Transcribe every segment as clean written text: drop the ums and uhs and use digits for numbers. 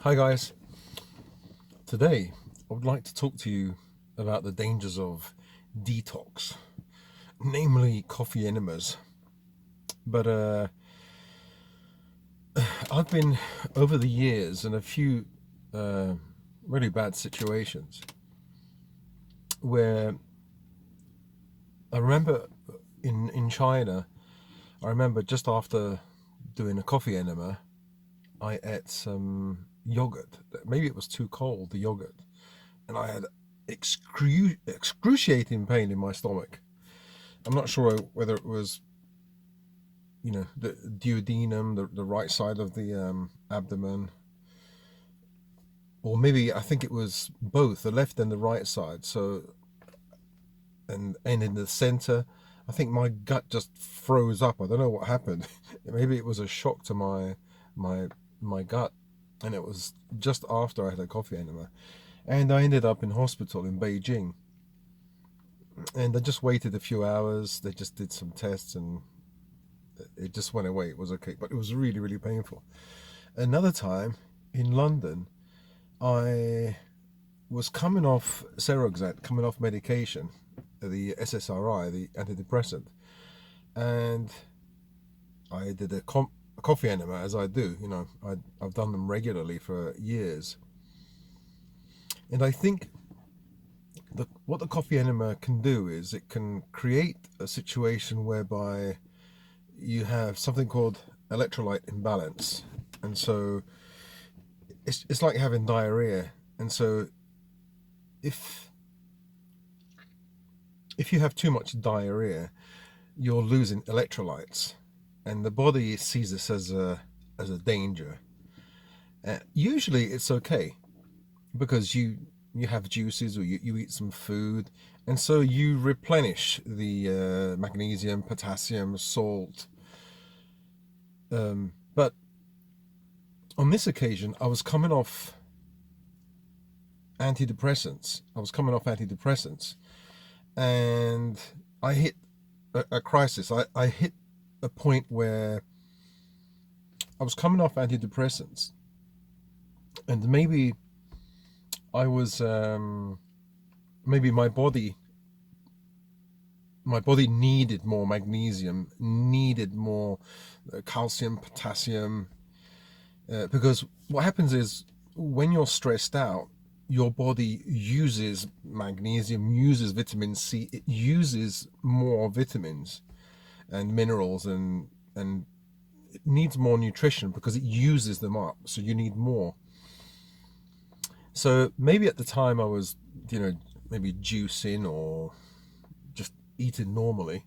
Hi guys, today I would like to talk to you about the dangers of detox, namely coffee enemas. But I've been over the years in a few uh, really bad situations where I remember in China, I remember just after doing a coffee enema, I ate some yogurt. Maybe it was too cold, the yogurt, and I had excruciating pain in my stomach. I'm not sure whether it was, the duodenum, the right side of the abdomen, or maybe I think it was both, the left and the right side. So, and in the center, I think my gut just froze up. I don't know what happened. Maybe it was a shock to my my gut, and it was just after I had a coffee enema, and I ended up in hospital in Beijing. And I just waited a few hours. They just did some tests, and it just went away. It was okay, but it was really, really painful. Another time in London, I was coming off Seroxat, coming off medication, the SSRI, the antidepressant, and I did a coffee enema, as I do. I've done them regularly for years, and I think what the coffee enema can do is it can create a situation whereby you have something called electrolyte imbalance, and so it's like having diarrhea. And so if if you have too much diarrhea, you're losing electrolytes, and the body sees this as a danger. Usually it's okay because you have juices, or you eat some food, and so you replenish the magnesium, potassium, salt. But on this occasion, I was coming off antidepressants. And I hit a crisis. I hit a point where I was coming off antidepressants, and maybe I was maybe my body needed more magnesium, needed more calcium, potassium, because what happens is when you're stressed out, your body uses magnesium, uses vitamin C, it uses more vitamins and minerals, and it needs more nutrition because it uses them up. So you need more. So maybe at the time I was, maybe juicing or just eating normally,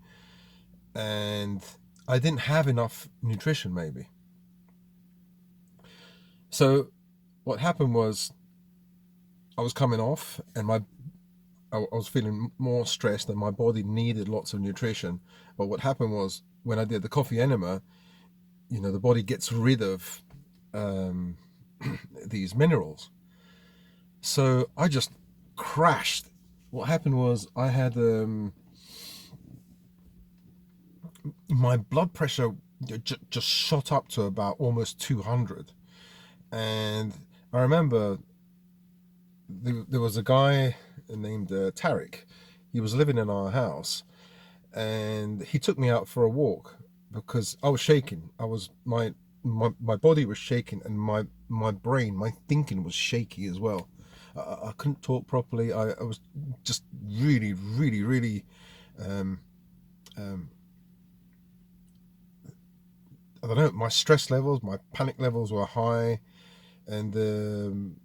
and I didn't have enough nutrition maybe. So what happened was I was coming off, and I was feeling more stressed, and my body needed lots of nutrition. But what happened was when I did the coffee enema, the body gets rid of um, these minerals. So I just crashed. What happened was I had my blood pressure just shot up to about almost 200. And I remember there was a guy named Tarek. He was living in our house, and he took me out for a walk because I was shaking. I was my body was shaking, and my brain, my thinking was shaky as well. I couldn't talk properly. I was just really, really, really. Um, um, I don't know. My stress levels, my panic levels were high, and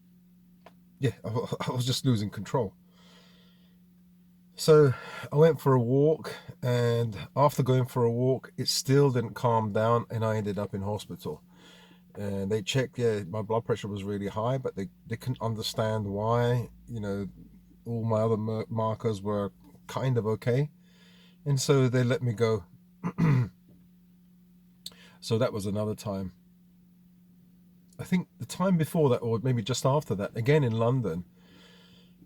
yeah, I was just losing control. So I went for a walk, and after going for a walk, it still didn't calm down, and I ended up in hospital. And they checked, yeah, my blood pressure was really high, but they couldn't understand why. All my other markers were kind of okay, and so they let me go. So that was another time. I think the time before that, or maybe just after that, again in London.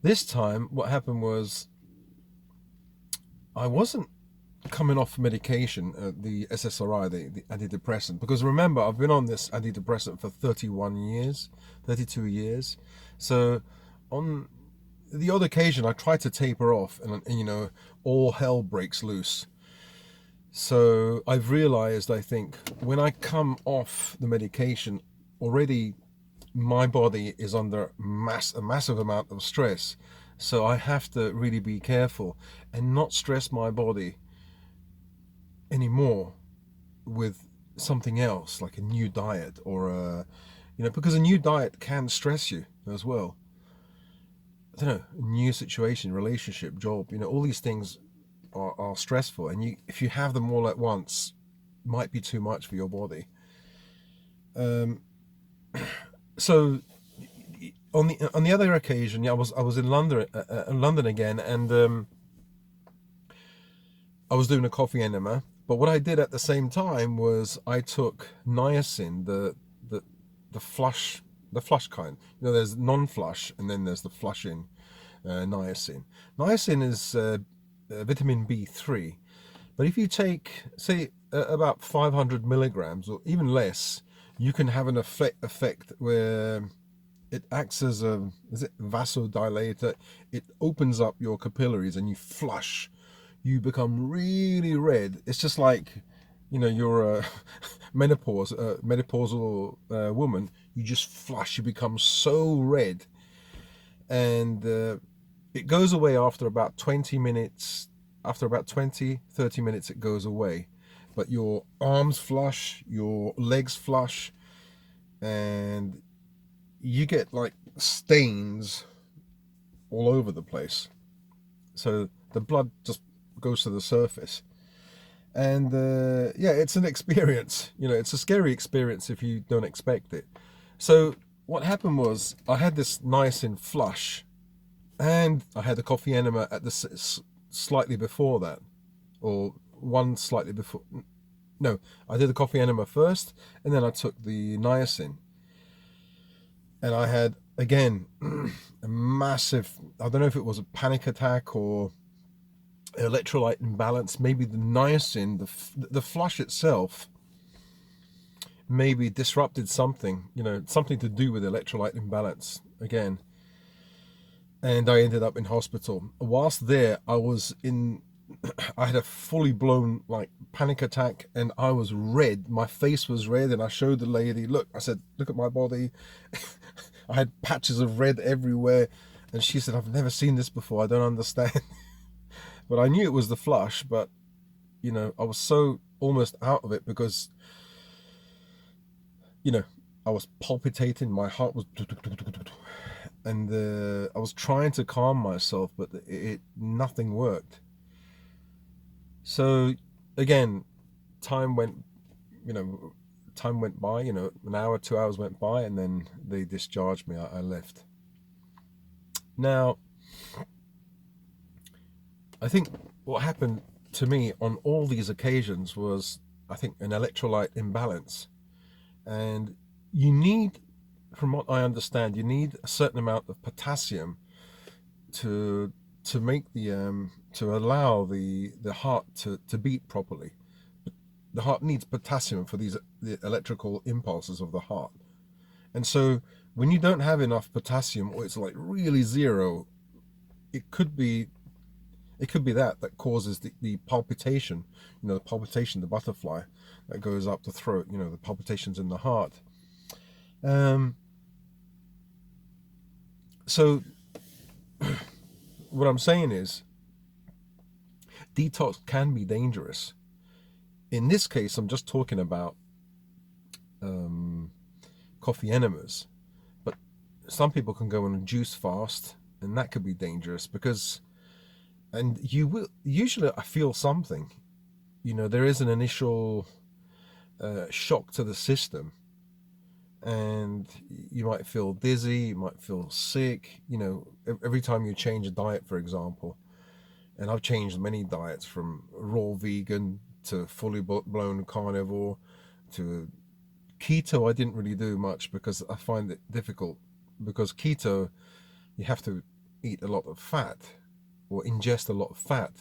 This time, what happened was I wasn't coming off medication, the SSRI, the antidepressant, because remember, I've been on this antidepressant for 31 years, 32 years. So on the odd occasion, I try to taper off, and all hell breaks loose. So I've realized, I think, when I come off the medication, already my body is under a massive amount of stress. So I have to really be careful and not stress my body anymore with something else like a new diet or because a new diet can stress you as well. I don't know, new situation, relationship, job, all these things are stressful, and if you have them all at once, might be too much for your body. um, so on the other occasion, yeah, I was in London again, and I was doing a coffee enema. But what I did at the same time was I took niacin, the the flush the flush kind. There's non-flush, and then there's the flushing niacin. Niacin is vitamin B3. But if you take, say, about 500 milligrams or even less, you can have an effect where it acts as a, is it vasodilator? It opens up your capillaries and you flush. You become really red. It's just like, you're a menopausal woman. You just flush. You become so red, and it goes away after about 20 minutes. After about 20, 30 minutes, it goes away. But your arms flush, your legs flush, and you get like stains all over the place. So the blood just goes to the surface. And yeah, it's an experience. It's a scary experience if you don't expect it. So what happened was I had this niacin flush, and I had the coffee enema at the slightly before that, or one slightly before. No, I did the coffee enema first, and then I took the niacin, and I had again a massive, I don't know if it was a panic attack or electrolyte imbalance. Maybe the niacin, the flush itself, maybe disrupted something, something to do with electrolyte imbalance again. And I ended up in hospital. Whilst there, I had a fully blown like panic attack, and I was red. My face was red, and I showed the lady, look, I said, look at my body. I had patches of red everywhere, and she said, I've never seen this before, I don't understand. But I knew it was the flush, but I was so almost out of it because I was palpitating, my heart was, and I was trying to calm myself, but nothing worked. So again, time went by, an hour, 2 hours went by, and then they discharged me. I left. Now, I think what happened to me on all these occasions was, I think, an electrolyte imbalance. And you need, from what I understand, you need a certain amount of potassium to make to allow the heart to beat properly. The heart needs potassium for the electrical impulses of the heart. And so when you don't have enough potassium, or it's like really zero, it could be that causes the palpitation, the butterfly that goes up the throat, the palpitations in the heart. So what I'm saying is, detox can be dangerous. In this case, I'm just talking about coffee enemas, but some people can go on a juice fast, and that could be dangerous because, and you will usually, I feel something, there is an initial shock to the system, and you might feel dizzy, you might feel sick, every time you change a diet, for example. And I've changed many diets, from raw vegan to fully blown carnivore to keto. I didn't really do much because I find it difficult, because keto, you have to eat a lot of fat or ingest a lot of fat,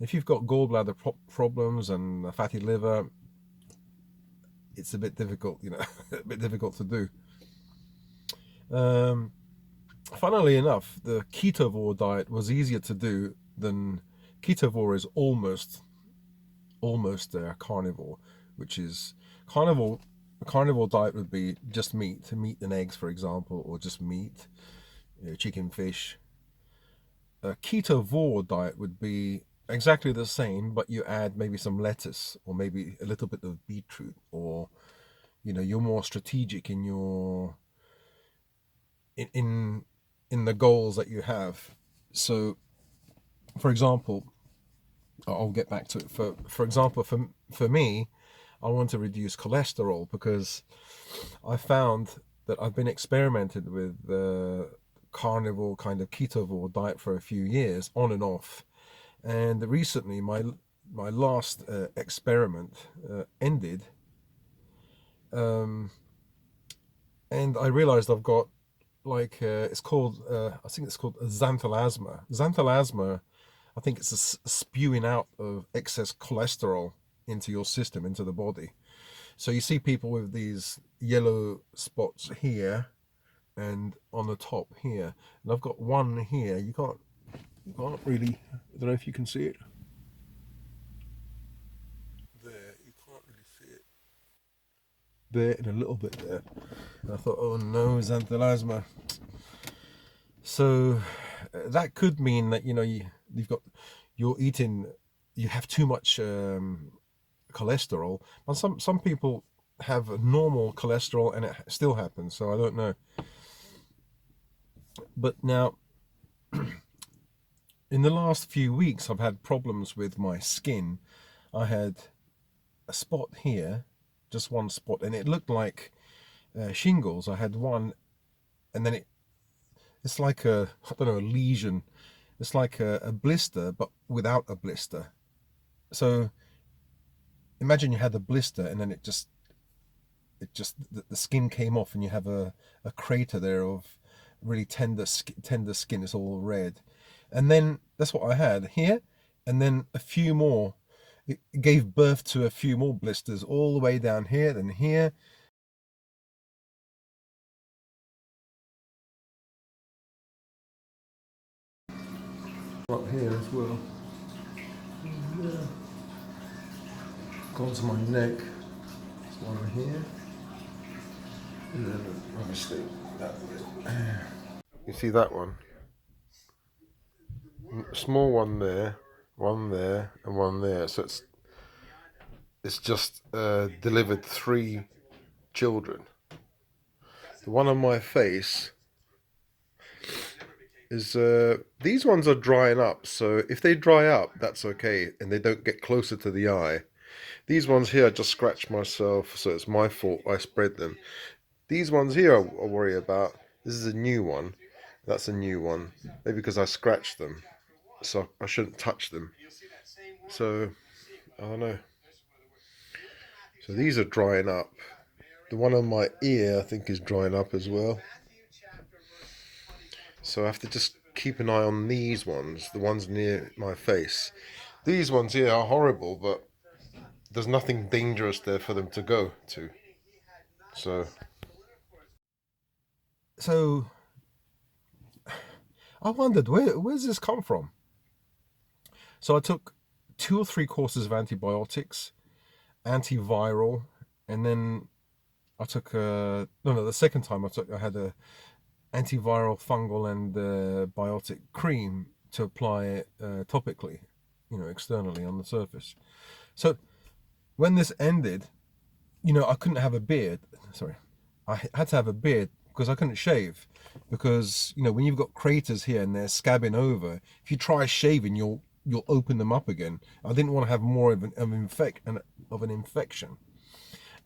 If you've got gallbladder problems and a fatty liver, it's a bit difficult, a bit difficult to do. Um, Funnily enough, the ketovore diet was easier to do than ketovore is almost a carnivore, which is carnivore. A carnivore diet would be just meat and eggs, for example, or just meat, chicken, fish. A ketovore diet would be exactly the same, but you add maybe some lettuce or maybe a little bit of beetroot, or you're more strategic in your in in the goals that you have. So, for example, I'll get back to it. For example, for me, I want to reduce cholesterol because I found that I've been experimented with the carnivore kind of ketovore diet for a few years, on and off. And recently, my last experiment ended, um, and I realized I've got like it's called I think it's called xanthelasma. Xanthelasma, I think it's a spewing out of excess cholesterol into your system, into the body. So you see people with these yellow spots here and on the top here, and I've got one here. You can't really. I don't know if you can see it. There, you can't really see it. There and a little bit there. And I thought, oh no, xanthelasma. So that could mean that you've got you're eating you have too much cholesterol. But some people have normal cholesterol and it still happens. So I don't know. But now in the last few weeks, I've had problems with my skin. I had a spot here, just one spot, and it looked like shingles. I had one, and then it's like I don't know, a lesion. It's like a blister, but without a blister. So imagine you had a blister, and then the skin came off, and you have a crater there of really tender skin. It's all red, and then that's what I had here, and then a few more. It gave birth to a few more blisters all the way down here, then here. Up here as well. Yeah. Gone to my neck. There's one here. And then obviously that way. You see that one? Small one there, and one there. So it's just delivered 3 children. The one on my face is these ones are drying up. So if they dry up, that's okay, and they don't get closer to the eye. These ones here, I just scratched myself, so it's my fault. I spread them. These ones here, I worry about. This is a new one. That's a new one. Maybe because I scratched them, so I shouldn't touch them. So I don't know. So these are drying up. The one on my ear, I think, is drying up as well. So I have to just keep an eye on these ones, the ones near my face. These ones here are horrible, but there's nothing dangerous there for them to go to. So I wondered, where's this come from? So I took 2 or 3 courses of antibiotics, antiviral, and then I took no, the second time I had a antiviral, fungal, and biotic cream to apply topically, externally on the surface. So when this ended, I couldn't have a beard. Sorry, I had to have a beard because I couldn't shave. Because when you've got craters here and they're scabbing over, if you try shaving, you'll open them up again. I didn't want to have more of an infection,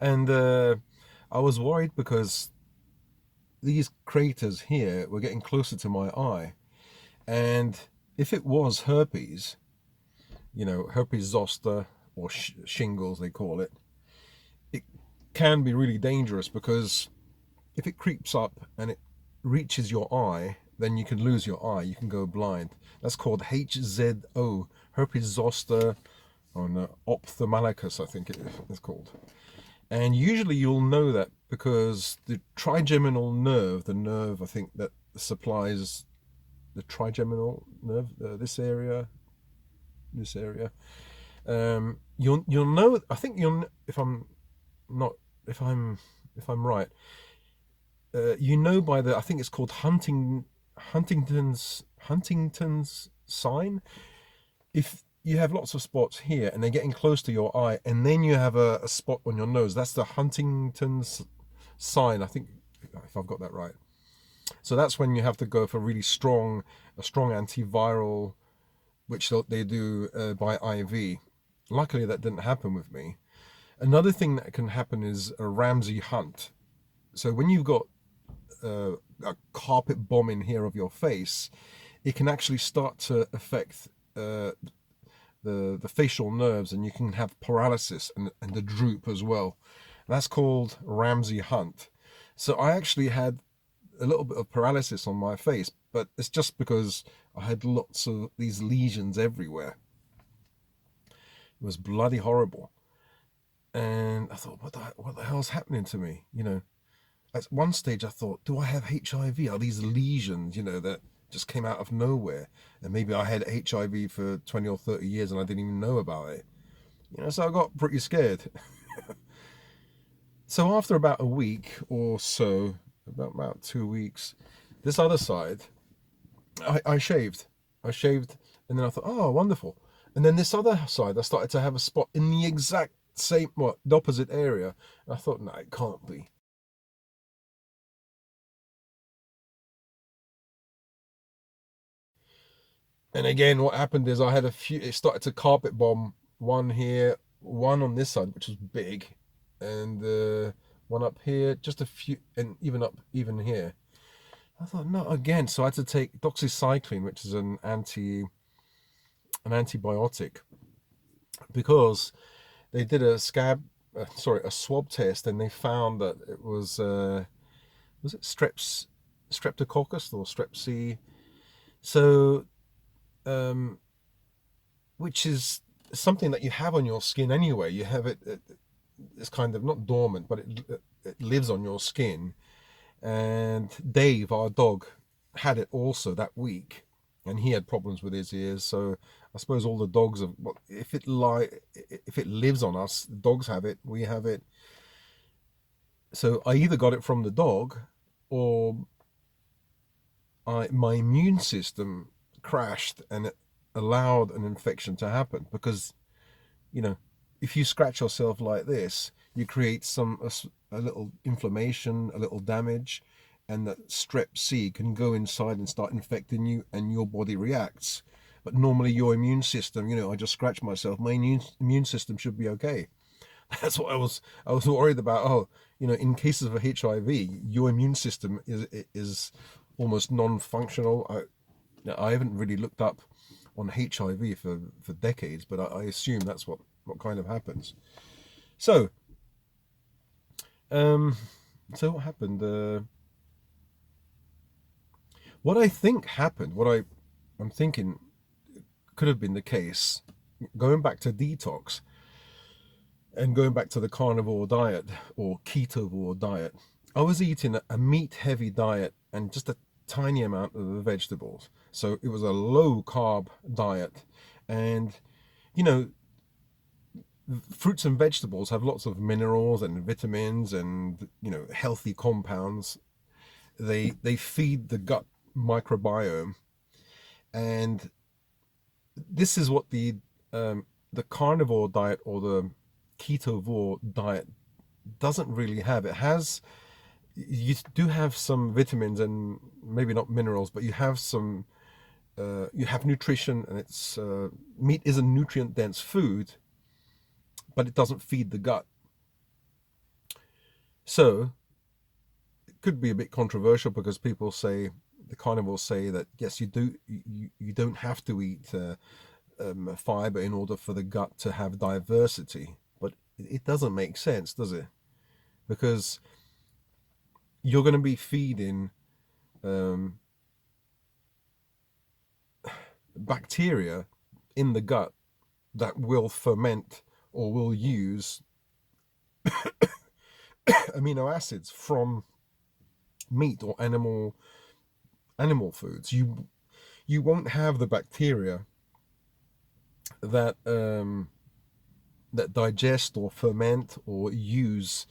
and I was worried because these craters here were getting closer to my eye, and if it was herpes, herpes zoster or shingles they call it, it can be really dangerous because if it creeps up and it reaches your eye, then you can lose your eye. You can go blind. That's called HZO, herpes zoster, or ophthalmicus, I think it is called. And usually you'll know that because the trigeminal nerve, the nerve I think that supplies the trigeminal nerve, this area, you'll know. I think you'll, if I'm not, if I'm if I'm right, you know by the, I think it's called Huntington's sign. If you have lots of spots here and they're getting close to your eye, and then you have a spot on your nose, that's the Huntington's sign, I think, if I've got that right. So that's when you have to go for a strong antiviral, which they do by IV. Luckily, that didn't happen with me. Another thing that can happen is a Ramsay Hunt. So when you've got a carpet bomb in here of your face, it can actually start to affect the facial nerves, and you can have paralysis and the droop as well. That's called Ramsay Hunt. So I actually had a little bit of paralysis on my face, but it's just because I had lots of these lesions everywhere. It was bloody horrible. And I thought, what the hell's happening to me? At one stage I thought, do I have HIV? Are these lesions, that just came out of nowhere? And maybe I had HIV for 20 or 30 years and I didn't even know about it. So I got pretty scared. So after about a week or so, about 2 weeks, this other side, I shaved. And then I thought, oh, wonderful. And then this other side, I started to have a spot in the exact same, the opposite area. And I thought, no, it can't be. And again, what happened is I had it started to carpet bomb, one here, one on this side, which was big, and one up here, just a few, and even here. I thought, no, again. So I had to take doxycycline, which is an antibiotic, because they did a swab test, and they found that it was it streptococcus or strep C? So, which is something that you have on your skin anyway. You have it's kind of not dormant, but it lives on your skin. And Dave, our dog, had it also that week, and he had problems with his ears. So I suppose all the dogs have. Well, if it lives on us, dogs have it. We have it. So I either got it from the dog, or my immune system crashed and it allowed an infection to happen. Because if you scratch yourself like this, you create a little inflammation, a little damage, and that strep C can go inside and start infecting you, and your body reacts. But normally your immune system, I just scratched myself, my immune system should be okay. That's what I was worried about. Oh, in cases of HIV, your immune system is almost non-functional. I haven't really looked up on HIV for decades, but I assume that's what kind of happens. So, what happened? What I think happened, I'm thinking could have been the case, going back to detox and going back to the carnivore diet or ketovore diet, I was eating a meat-heavy diet and just a tiny amount of the vegetables. So it was a low-carb diet. And, fruits and vegetables have lots of minerals and vitamins and, healthy compounds. They feed the gut microbiome. And this is what the carnivore diet or the ketovore diet doesn't really have. You do have some vitamins and maybe not minerals, but you have some you have nutrition, and it's meat is a nutrient dense food, but it doesn't feed the gut. So it could be a bit controversial, because the carnivores say that yes, you don't have to eat fiber in order for the gut to have diversity. But it doesn't make sense, does it? Because you're going to be feeding bacteria in the gut that will ferment or will use amino acids from meat or animal foods. You won't have the bacteria that that digest or ferment or use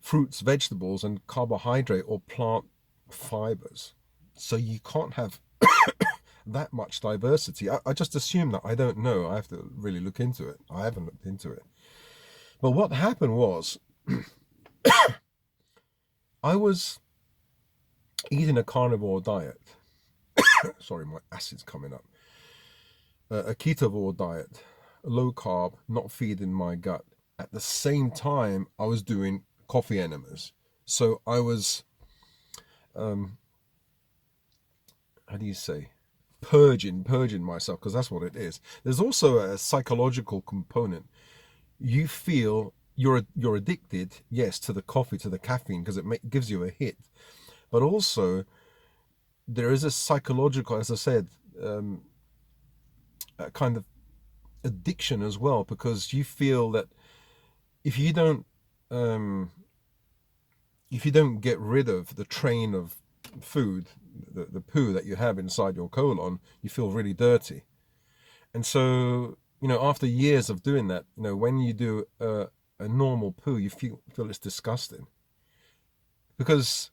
fruits, vegetables, and carbohydrate or plant fibers. So you can't have that much diversity. I just assume that. I don't know. I have to really look into it. I haven't looked into it. But what happened was I was eating a carnivore diet. Sorry, my acid's coming up. A ketovore diet, low carb, not feeding my gut. At the same time, I was doing coffee enemas. So I was, how do you say, purging myself, because that's what it is. There's also a psychological component. You feel you're addicted, yes, to the coffee, to the caffeine, because it gives you a hit, but also there is a psychological, as I said, a kind of addiction as well, because you feel that if you don't get rid of the train of food, the poo that you have inside your colon, you feel really dirty. And so, after years of doing that, when you do a normal poo, you feel it's disgusting, because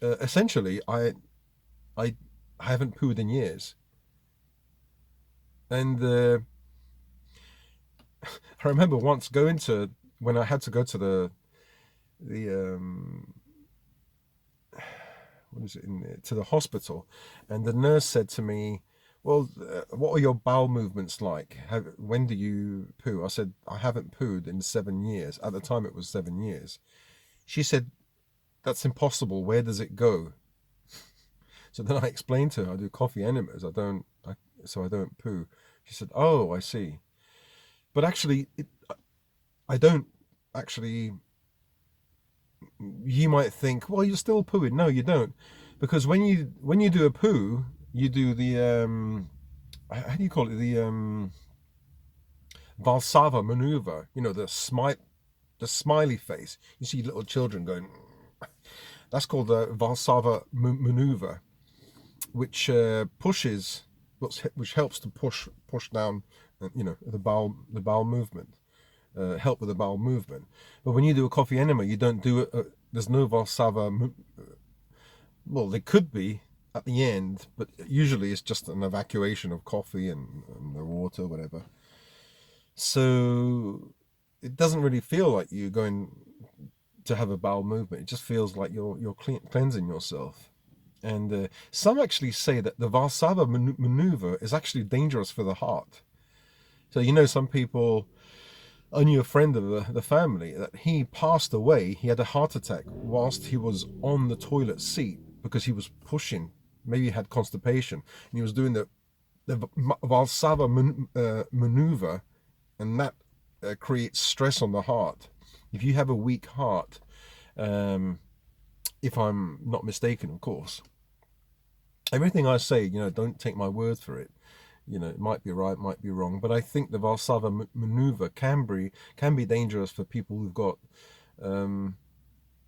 essentially I haven't pooed in years. And I remember once when I had to go to the what is it to the hospital, and the nurse said to me, well, what are your bowel movements like? When do you poo? I said, I haven't pooed in 7 years. At the time it was 7 years. She said, that's impossible. Where does it go? So then I explained to her, I do coffee enemas. So I don't poo. She said, oh, I see. But actually, I don't actually. You might think, well, you're still pooing. No, you don't, because when you do a poo, you do the how do you call it, the Valsava maneuver. The smiley face. You see little children going. That's called the Valsava maneuver, which pushes, which helps to push down, the bowel movement. Help with the bowel movement. But when you do a coffee enema, you don't do it. There's no Valsava. Well, there could be at the end, but usually it's just an evacuation of coffee and the water, whatever. So it doesn't really feel like you're going to have a bowel movement. It just feels like you're cleansing yourself. And some actually say that the Valsava maneuver is actually dangerous for the heart. So some people. I knew a friend of the family that he passed away. He had a heart attack whilst he was on the toilet seat because he was pushing. Maybe he had constipation, and he was doing the Valsava maneuver, and that creates stress on the heart. If you have a weak heart, if I'm not mistaken, of course, everything I say, don't take my word for it. It might be right, might be wrong, but I think the Valsava maneuver can be dangerous for people who've got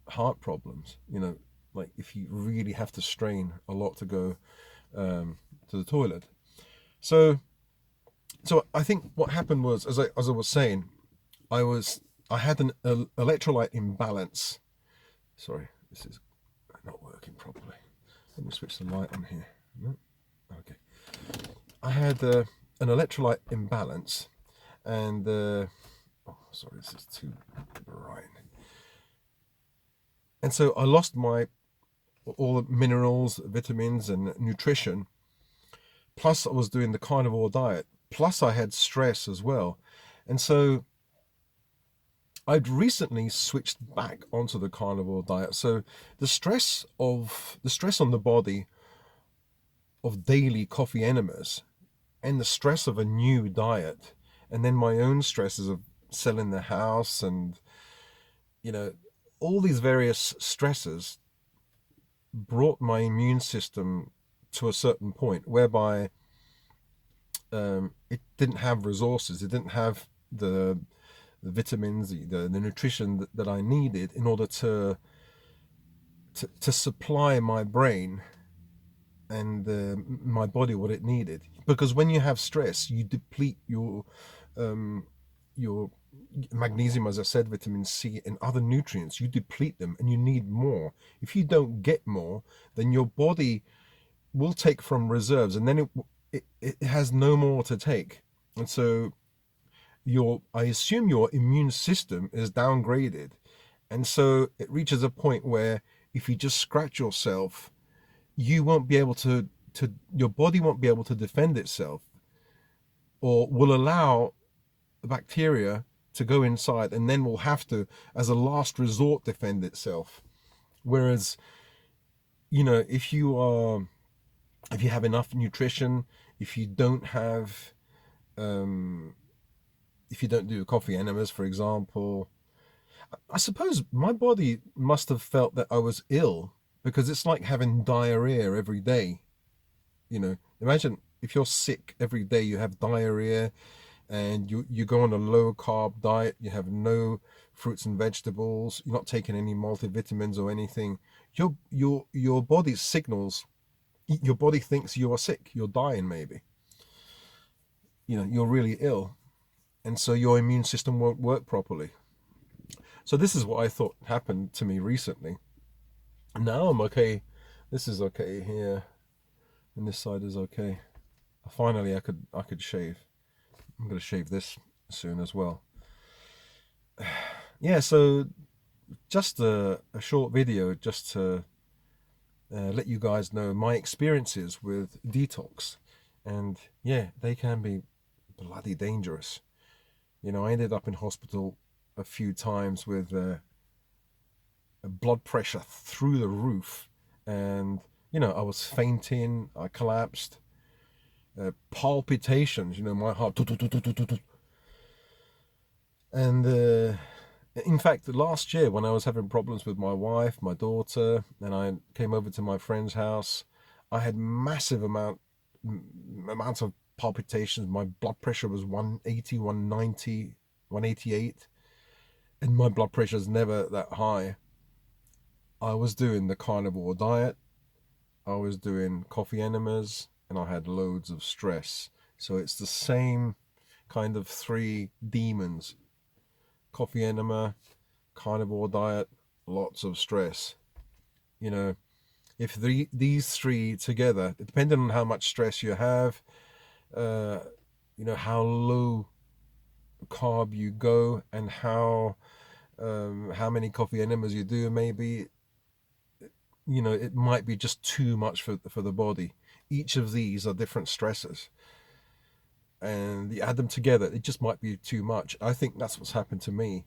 heart problems. Like if you really have to strain a lot to go to the toilet. So I think what happened was, as I was saying, I had an electrolyte imbalance. Sorry, this is not working properly. Let me switch the light on here. No? Okay. I had an electrolyte imbalance, and sorry, this is too bright. And so I lost all the minerals, vitamins, and nutrition. Plus, I was doing the carnivore diet. Plus, I had stress as well, and so I'd recently switched back onto the carnivore diet. So the stress on the body of daily coffee enemas, and the stress of a new diet, and then my own stresses of selling the house, and all these various stresses brought my immune system to a certain point whereby it didn't have resources. It didn't have the vitamins, the nutrition that I needed in order to supply my brain and my body what it needed. Because when you have stress, you deplete um, your magnesium, as I said, vitamin C, and other nutrients. You deplete them, and you need more. If you don't get more, then your body will take from reserves, and then it has no more to take. And so I assume your immune system is downgraded, and so it reaches a point where if you just scratch yourself, you won't be able to your body won't be able to defend itself, or will allow the bacteria to go inside, and then will have to, as a last resort, defend itself. Whereas, if if you have enough nutrition, if you don't have um, if you don't do coffee enemas, for example, I suppose my body must have felt that I was ill, because it's like having diarrhea every day. Imagine if you're sick every day, you have diarrhea, and you go on a low carb diet, you have no fruits and vegetables, you're not taking any multivitamins or anything. Your body signals, your body thinks you are sick, you're dying maybe. You're really ill, and so your immune system won't work properly. So this is what I thought happened to me recently. Now I'm okay. This is okay here, and this side is okay. Finally, I could shave. I'm gonna shave this soon as well. Yeah, so just a short video just to let you guys know my experiences with detox, and yeah, they can be bloody dangerous. I ended up in hospital a few times with blood pressure through the roof, and I was fainting, I collapsed, palpitations, my heart, and in fact, last year when I was having problems with my wife, my daughter, and I came over to my friend's house, I had massive amounts of palpitations. My blood pressure was 180, 190, 188, and my blood pressure is never that high. I was doing the carnivore diet, I was doing coffee enemas, and I had loads of stress. So it's the same kind of three demons: coffee enema, carnivore diet, lots of stress. You know, if these three together, depending on how much stress you have, uh, how low carb you go, and how many coffee enemas you do, maybe, it might be just too much for the body. Each of these are different stressors, and you add them together, it just might be too much. I think that's what's happened to me.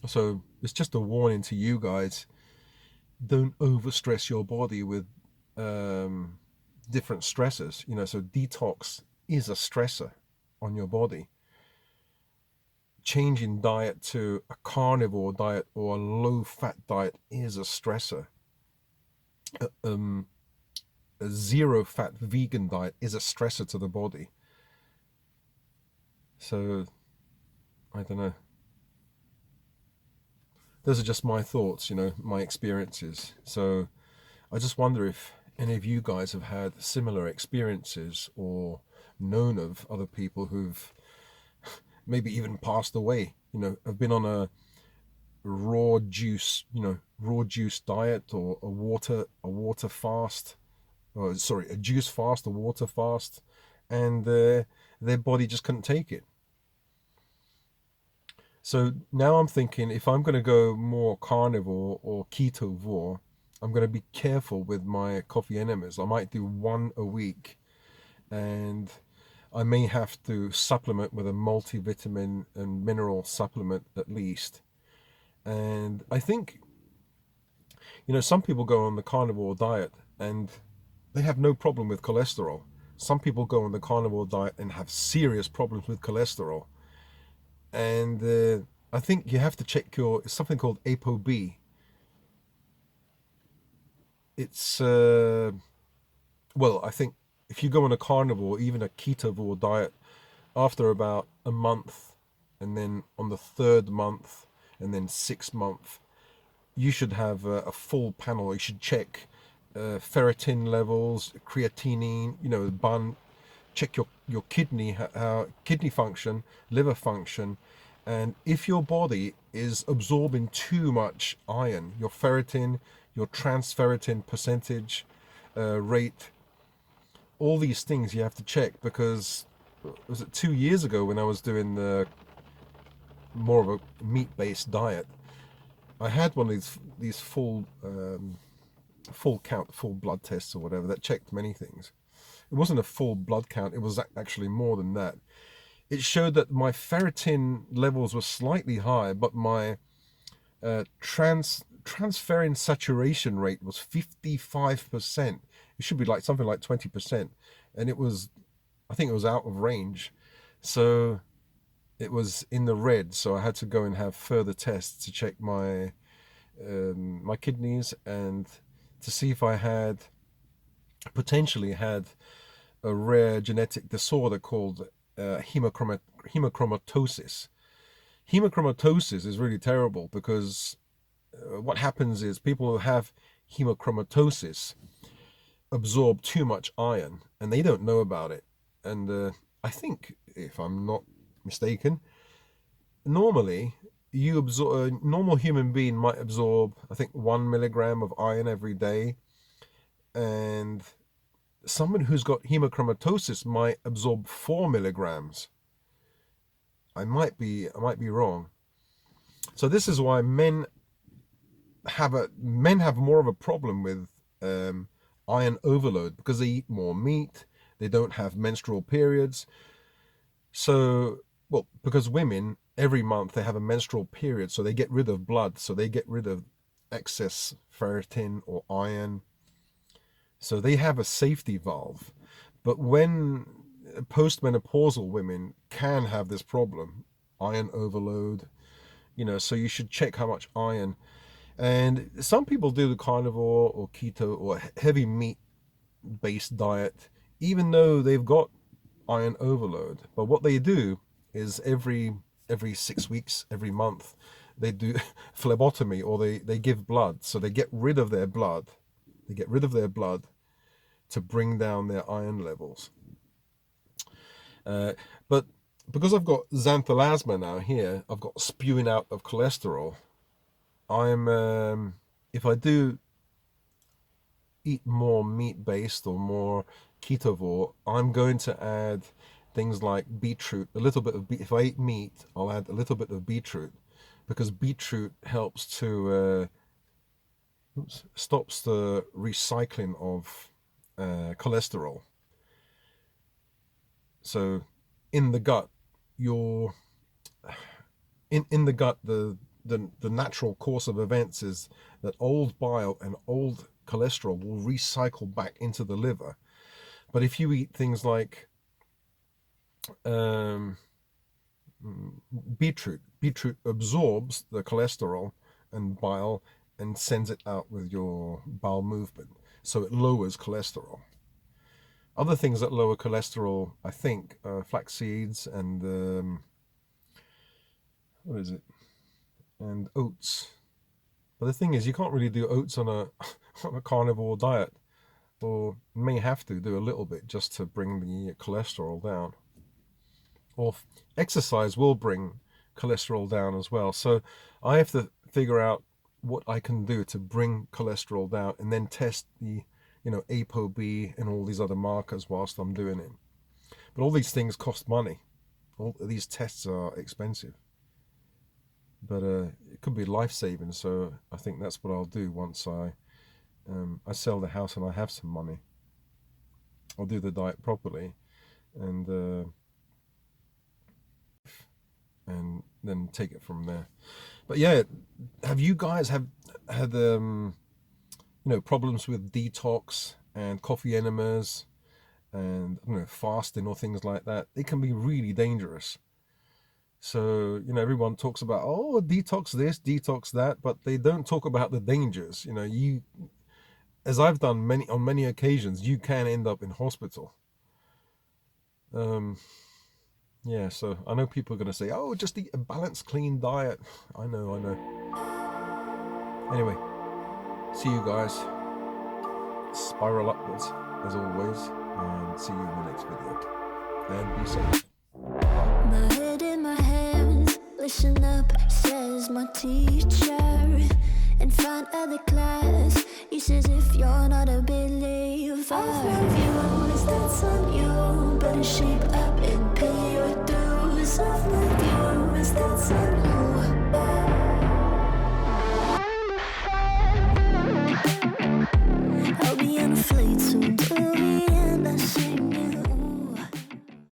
So it's just a warning to you guys: don't overstress your body with um, different stressors. So detox is a stressor on your body. Changing diet to a carnivore diet or a low fat diet is a stressor. Um, a zero fat vegan diet is a stressor to the body. So I don't know. Those are just my thoughts, my experiences. So I just wonder if any of you guys have had similar experiences, or known of other people who've maybe even passed away, have been on a raw juice diet, or a water fast, or sorry, a juice fast, a water fast, and their body just couldn't take it. So now I'm thinking, if I'm going to go more carnivore or ketovore, I'm going to be careful with my coffee enemas. I might do one a week, and I may have to supplement with a multivitamin and mineral supplement at least. And I think, some people go on the carnivore diet and they have no problem with cholesterol. Some people go on the carnivore diet and have serious problems with cholesterol. And I think you have to check it's something called ApoB. It's, well, I think if you go on a carnivore, even a ketovore diet, after about a month, and then on the third month, and then 6 month, you should have a full panel. You should check ferritin levels, creatinine, bun, check your kidney, kidney function, liver function, and if your body is absorbing too much iron, your ferritin, your transferritin percentage, rate, all these things you have to check. Because was it 2 years ago when I was doing the more of a meat-based diet, I had one of these full count, full blood tests or whatever that checked many things. It wasn't a full blood count, it was actually more than that. It showed that my ferritin levels were slightly high, but my transferrin saturation rate was 55%. It should be like something like 20%, and I think it was out of range. So it was in the red. So I had to go and have further tests to check my kidneys, and to see if I had potentially had a rare genetic disorder called hemochromatosis. Hemochromatosis is really terrible because what happens is people who have hemochromatosis absorb too much iron and they don't know about it. And I think, if I'm not mistaken, normally you absorb, a normal human being might absorb, I think, 1 milligram of iron every day, and someone who's got hemochromatosis might absorb 4 milligrams. I might be wrong. So this is why men have more of a problem with iron overload, because they eat more meat, they don't have menstrual periods. So, well, because women every month they have a menstrual period, so they get rid of blood, so they get rid of excess ferritin or iron. So they have a safety valve. But when postmenopausal women can have this problem, iron overload, so you should check how much iron. And some people do the carnivore or keto or heavy meat based diet, even though they've got iron overload. But what they do is every 6 weeks, every month, they do phlebotomy, or they give blood. So they get rid of their blood. They get rid of their blood to bring down their iron levels. But because I've got xanthelasma now here, I've got spewing out of cholesterol. If I do eat more meat-based or more ketovore, I'm going to add things like beetroot, a little bit of if I eat meat, I'll add a little bit of beetroot, because beetroot helps to stops the recycling of cholesterol. So in the gut, your in the gut, the natural course of events is that old bile and old cholesterol will recycle back into the liver. But if you eat things like beetroot absorbs the cholesterol and bile and sends it out with your bowel movement, so it lowers cholesterol. Other things that lower cholesterol, I think, flax seeds and what is it? And oats. But the thing is, you can't really do oats on a on a carnivore diet, or may have to do a little bit just to bring the cholesterol down. Or exercise will bring cholesterol down as well. So I have to figure out what I can do to bring cholesterol down, and then test the ApoB and all these other markers whilst I'm doing it. But all these things cost money. All these tests are expensive. But it could be life-saving, so I think that's what I'll do once I sell the house and I have some money. I'll do the diet properly, and then take it from there. But yeah, have you guys had problems with detox and coffee enemas and fasting or things like that? It can be really dangerous. So everyone talks about, oh, detox this, detox that, but they don't talk about the dangers. As I've done on many occasions, you can end up in hospital. Um, Yeah, so I know people are going to say, oh, just eat a balanced, clean diet. I know, I know. Anyway, see you guys. Spiral upwards, as always, and see you in the next video. And be safe. My head in my hands, listen up, says my teacher. In front of the class, he says if you're not a believer, I've you, that's on you. Better shape up and pay your dues. I've you, that's on you.